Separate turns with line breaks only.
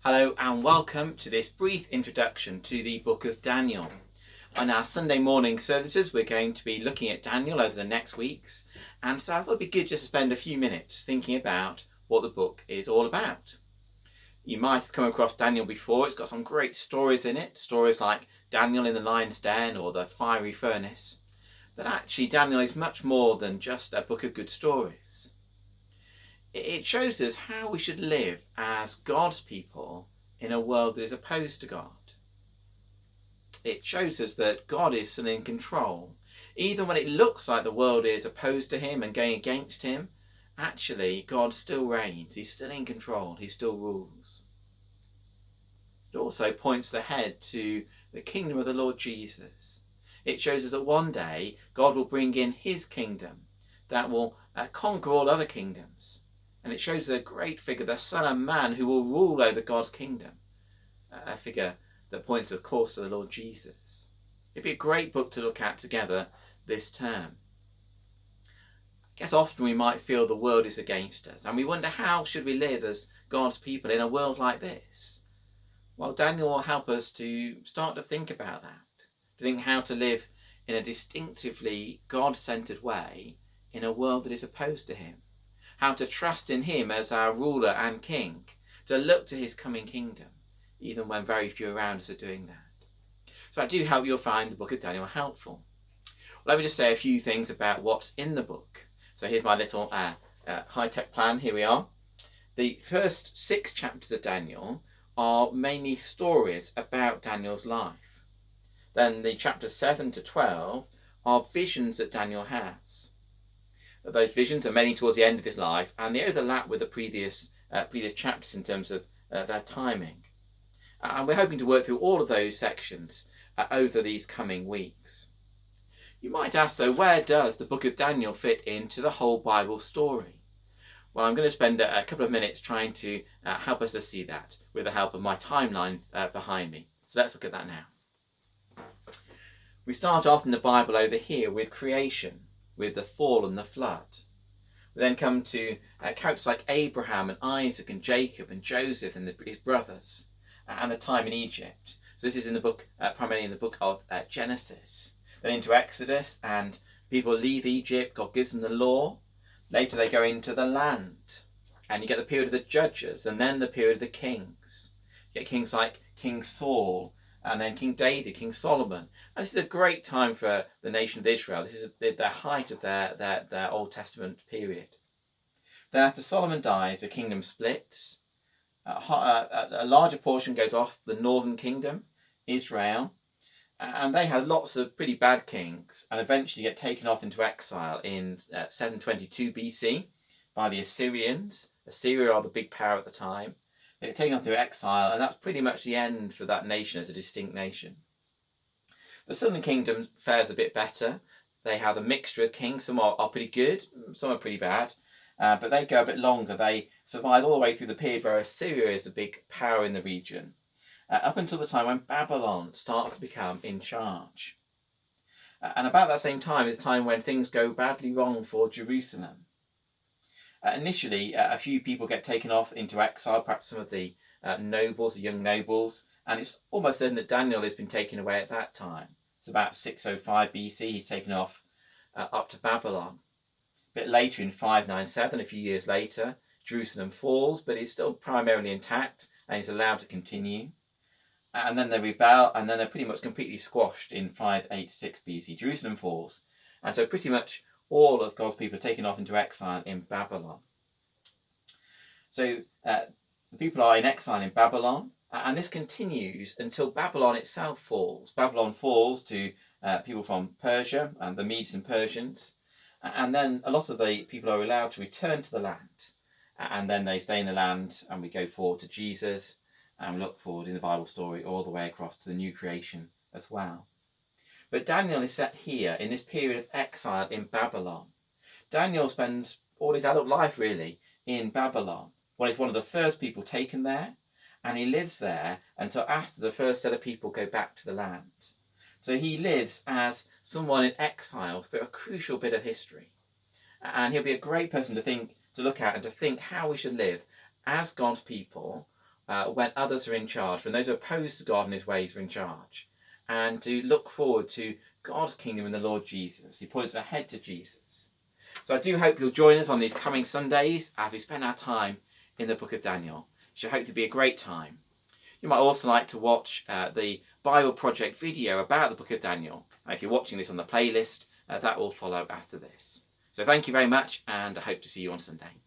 Hello and welcome to this brief introduction to the book of Daniel. On our Sunday morning services, we're going to be looking at Daniel over the next weeks, and so I thought it'd be good just to spend a few minutes thinking about what the book is all about. You might have come across Daniel before. It's got some great stories in it, stories like Daniel in the lion's den or the fiery furnace. But actually, Daniel is much more than just a book of good stories. It shows us how we should live as God's people in a world that is opposed to God. It shows us that God is still in control. Even when it looks like the world is opposed to him and going against him, actually God still reigns. He's still in control. He still rules. It also points ahead to the kingdom of the Lord Jesus. It shows us that one day God will bring in his kingdom that will conquer all other kingdoms. And it shows a great figure, the Son of Man, who will rule over God's kingdom. A figure that points, of course, to the Lord Jesus. It'd be a great book to look at together this term. I guess often we might feel the world is against us, and we wonder how should we live as God's people in a world like this? Well, Daniel will help us to start to think about that, to think how to live in a distinctively God-centered way in a world that is opposed to him. How to trust in him as our ruler and king, to look to his coming kingdom, even when very few around us are doing that. So I do hope you'll find the book of Daniel helpful. Let me just say a few things about what's in the book. So here's my little high-tech plan. Here we are. The first 6 chapters of Daniel are mainly stories about Daniel's life. Then the chapters 7 to 12 are visions that Daniel has. Those visions are mainly towards the end of his life, and they overlap with the previous chapters in terms of their timing. And we're hoping to work through all of those sections over these coming weeks. You might ask, though, where does the book of Daniel fit into the whole Bible story? Well, I'm going to spend a couple of minutes trying to help us to see that with the help of my timeline behind me. So let's look at that now. We start off in the Bible over here with creation, with the fall and the flood. We then come to characters like Abraham and Isaac and Jacob and Joseph and his brothers, and the time in Egypt. So this is in the book, primarily in the book of Genesis. Then into Exodus, and people leave Egypt. God gives them the law. Later they go into the land, and you get the period of the judges, and then the period of the kings. You get kings like King Saul, and then King David, King Solomon. And this is a great time for the nation of Israel. This is the height of their Old Testament period. Then after Solomon dies, the kingdom splits. A larger portion goes off the northern kingdom, Israel, and they had lots of pretty bad kings and eventually get taken off into exile in 722 BC by the Assyrians. Assyria are the big power at the time. They get taken off to exile, and that's pretty much the end for that nation as a distinct nation. The southern kingdom fares a bit better. They have a mixture of kings. Some are pretty good, some are pretty bad, but they go a bit longer. They survive all the way through the period where Assyria is the big power in the region, up until the time when Babylon starts to become in charge. And about that same time is the time when things go badly wrong for Jerusalem. Initially, a few people get taken off into exile, perhaps some of the nobles, the young nobles, and it's almost certain that Daniel has been taken away at that time. It's about 605 BC, he's taken off up to Babylon. A bit later, in 597, a few years later, Jerusalem falls, but is still primarily intact and is allowed to continue. And then they rebel, and then they're pretty much completely squashed in 586 BC. Jerusalem falls, and so pretty much all of God's people are taken off into exile in Babylon. So the people are in exile in Babylon, and this continues until Babylon itself falls. Babylon falls to people from Persia and the Medes and Persians, and then a lot of the people are allowed to return to the land, and then they stay in the land, and we go forward to Jesus, and look forward in the Bible story all the way across to the new creation as well. But Daniel is set here in this period of exile in Babylon. Daniel spends all his adult life really in Babylon. Well, he's one of the first people taken there, and he lives there until after the first set of people go back to the land. So he lives as someone in exile through a crucial bit of history. And he'll be a great person to look at and to think how we should live as God's people when others are in charge, when those who are opposed to God and his ways are in charge, and to look forward to God's kingdom in the Lord Jesus. He points ahead to Jesus. So I do hope you'll join us on these coming Sundays as we spend our time in the book of Daniel. It should hope to be a great time. You might also like to watch the Bible Project video about the book of Daniel. If you're watching this on the playlist, that will follow after this. So thank you very much, and I hope to see you on Sunday.